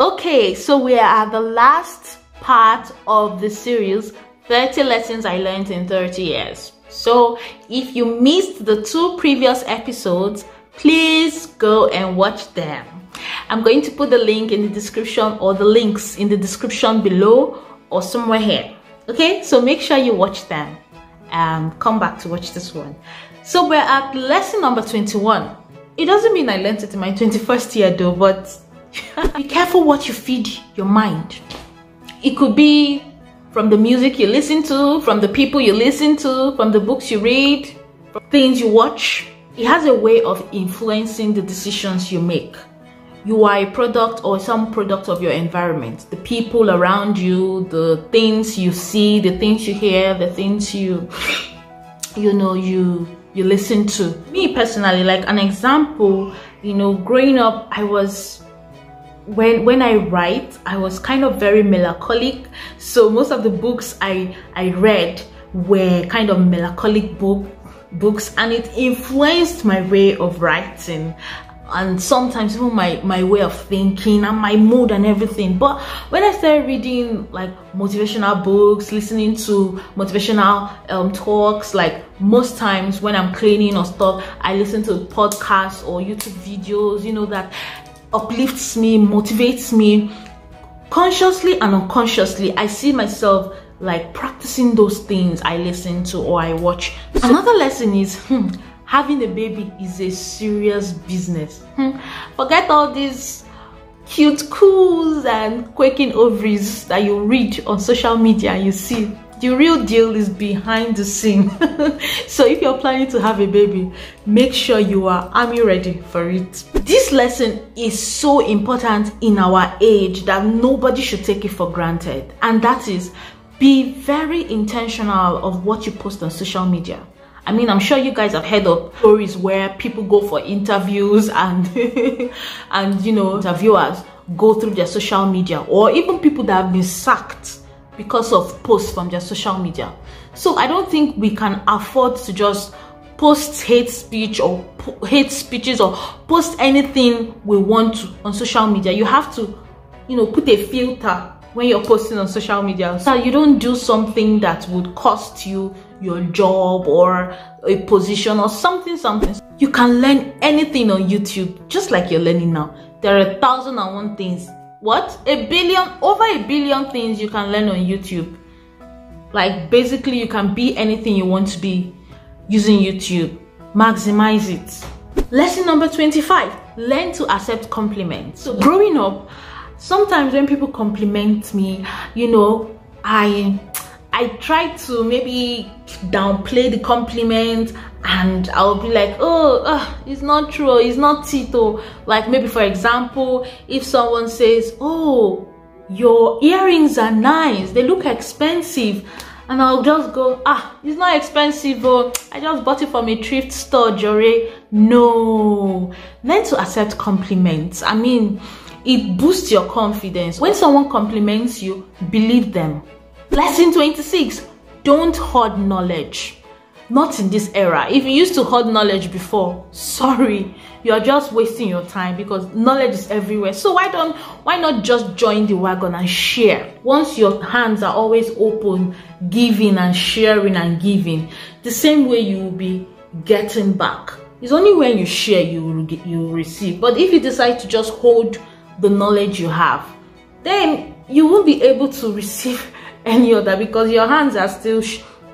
Okay, so we are at the last part of the series, 30 lessons I learned in 30 years. So if you missed the 2 previous episodes, please go and watch them. I'm going to put the link in the description, or the links in the description below or somewhere here. Okay, so make sure you watch them and come back to watch this one. So we're at lesson number 21. It doesn't mean I learned it in my 21st year though, but be careful what you feed your mind. It could be from the music you listen to, from the people you listen to, from the books you read, from things you watch. It has a way of influencing the decisions you make. You are a product or some product of your environment, the people around you, the things you see, the things you hear, the things you listen to. Me personally, like an example, growing up, I was, when I write, I was kind of very melancholic. So most of the books I read were kind of melancholic books, and it influenced my way of writing, and sometimes even my way of thinking and my mood and everything. But when I started reading like motivational books, listening to motivational talks, like most times when I'm cleaning or stuff, I listen to podcasts or YouTube videos, that uplifts me, motivates me. Consciously and unconsciously, I see myself like practicing those things I listen to or I watch. So another lesson is having a baby is a serious business. Forget all these cute coos and quaking ovaries that you read on social media and you see. The real deal is behind the scene. So if you're planning to have a baby, make sure you are army ready for it. This lesson is so important in our age that nobody should take it for granted, and that is, be very intentional of what you post on social media. I mean, I'm sure you guys have heard of stories where people go for interviews and interviewers go through their social media, or even people that have been sacked because of posts from their social media. So I don't think we can afford to just post hate speeches or post anything we want to on social media. You have to, put a filter when you're posting on social media, so you don't do something that would cost you your job or a position or something. You can learn anything on YouTube, just like you're learning now. There are 1,001 things. Over a billion things you can learn on YouTube. Like basically you can be anything you want to be using YouTube. Maximize it. Lesson number 25, learn to accept compliments. So growing up, sometimes when people compliment me, I try to maybe downplay the compliment, and I'll be like, it's not true, it's not Tito. Like maybe for example, if someone says, oh, your earrings are nice, they look expensive, and I'll just go, it's not expensive, I just bought it from a thrift store, Jore. No, learn to accept compliments. I mean, it boosts your confidence. When someone compliments you, believe them. Lesson 26, don't hoard knowledge. Not in this era. If you used to hoard knowledge before, sorry, you're just wasting your time, because knowledge is everywhere. So why not just join the wagon and share? Once your hands are always open, giving and sharing and giving, the same way you will be getting back. It's only when you share you receive. But if you decide to just hold the knowledge you have, then you won't be able to receive any other, because your hands are still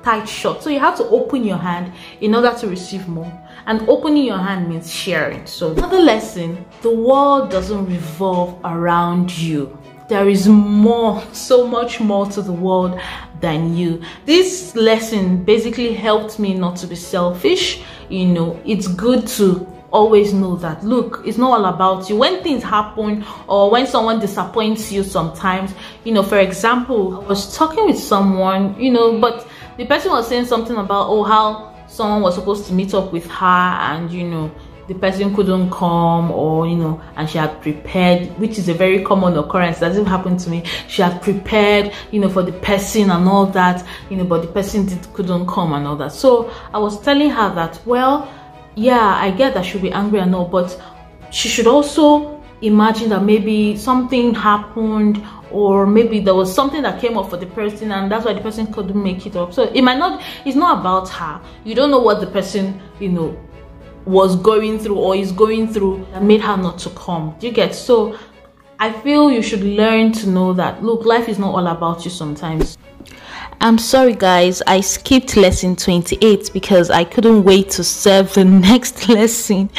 tight shut. So you have to open your hand in order to receive more, and opening your hand means sharing. So another lesson, the world doesn't revolve around you. There is more, so much more to the world than you. This lesson basically helped me not to be selfish. It's good to always know that, look, it's not all about you. When things happen or when someone disappoints you sometimes, for example, I was talking with someone, but the person was saying something about, how someone was supposed to meet up with her, and the person couldn't come, or and she had prepared, which is a very common occurrence. That doesn't happen to me. She had prepared for the person and all that, but the person couldn't come and all that. So I was telling her that, well, yeah, I get that she'll be angry and all, but she should also imagine that maybe something happened, or maybe there was something that came up for the person and that's why the person couldn't make it up. So it might not, it's not about her. You don't know what the person, you know, was going through or is going through that made her not to come. Do you get? So I feel you should learn to know that, look, life is not all about you sometimes. I'm sorry guys, I skipped lesson 28 because I couldn't wait to serve the next lesson.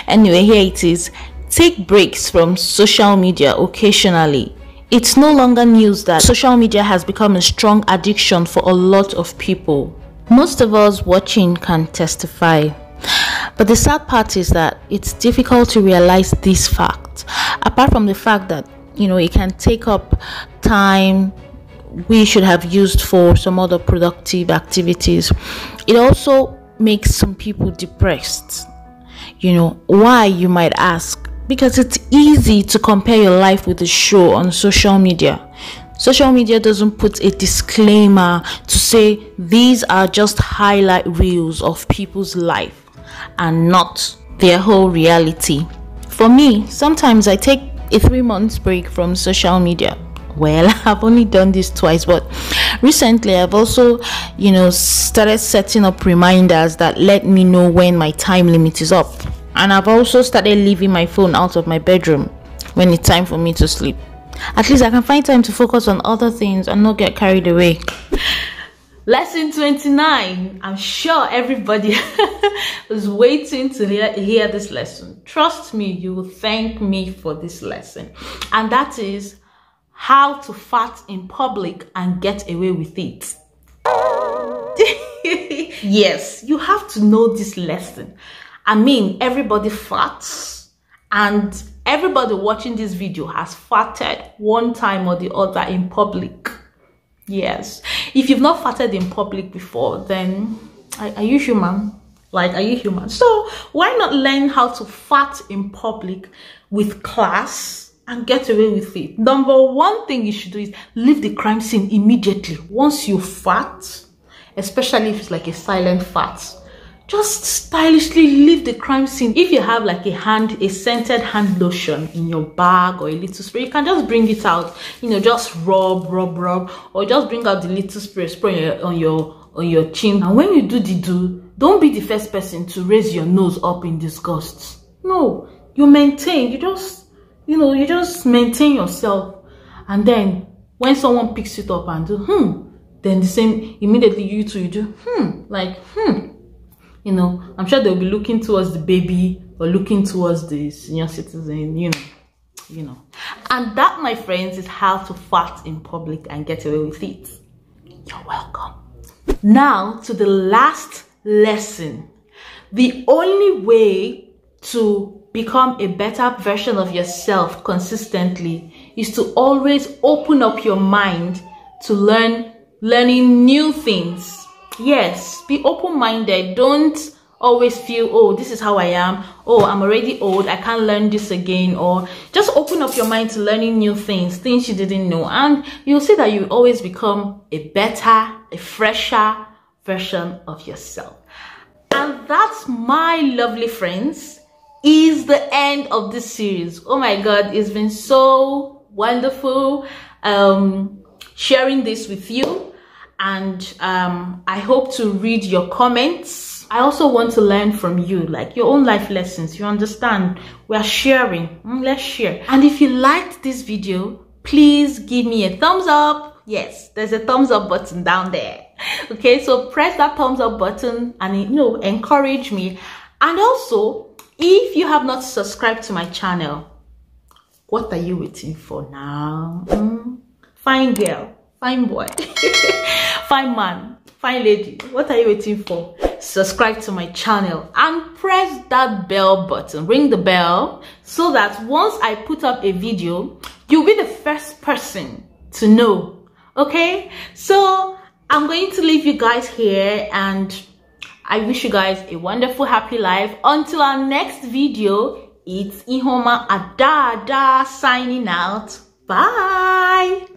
Anyway, here it is. Take breaks from social media occasionally. It's no longer news that social media has become a strong addiction for a lot of people. Most of us watching can testify. But the sad part is that it's difficult to realize this fact. Apart from the fact that, you know, it can take up time we should have used for some other productive activities, it also makes some people depressed. You know, why, you might ask? Because it's easy to compare your life with a show on social media. Social media doesn't put a disclaimer to say these are just highlight reels of people's life and not their whole reality. For me, sometimes I take a 3-month break from social media. Well, I've only done this twice, but recently I've also, you know, started setting up reminders that let me know when my time limit is up. And I've also started leaving my phone out of my bedroom when it's time for me to sleep. At least I can find time to focus on other things and not get carried away. Lesson 29. I'm sure everybody is waiting to hear this lesson. Trust me, you will thank me for this lesson. And that is how to fart in public and get away with it. Yes, you have to know this lesson. I mean, everybody farts, and everybody watching this video has farted one time or the other in public. Yes, if you've not farted in public before, then are you human? Like, are you human? So why not learn how to fart in public with class and get away with it? Number one thing you should do is leave the crime scene immediately. Once you fart, especially if it's like a silent fart, just stylishly leave the crime scene. If you have like a scented hand lotion in your bag or a little spray, you can just bring it out, you know, just rub, or just bring out the little spray on your chin. And when you do the do, don't be the first person to raise your nose up in disgust. No, you maintain, you just maintain yourself. And then when someone picks it up and do then the same, immediately you too, you do you know, I'm sure they'll be looking towards the baby or looking towards the senior citizen, you know. And that, my friends, is how to fart in public and get away with it. You're welcome. Now to the last lesson. The only way to become a better version of yourself consistently is to always open up your mind to learning new things. Yes, be open-minded. Don't always feel, oh, this is how I am, oh, I'm already old, I can't learn this again. Or just open up your mind to learning new things you didn't know, and you'll see that you always become a better, a fresher version of yourself. And that's, my lovely friends, is the end of this series. Oh my god, it's been so wonderful sharing this with you. And I hope to read your comments. I also want to learn from you, like your own life lessons. You understand? We are sharing. Let's share. And if you liked this video, please give me a thumbs up. Yes, there's a thumbs up button down there. Okay, so press that thumbs up button and, you know, encourage me. And also, if you have not subscribed to my channel, what are you waiting for now? Fine girl, fine boy, fine man, fine lady, what are you waiting for? Subscribe to my channel and press that bell button, ring the bell, so that once I put up a video, you'll be the first person to know. Okay, so I'm going to leave you guys here, and I wish you guys a wonderful, happy life. Until our next video, it's Ihoma Adada signing out. Bye.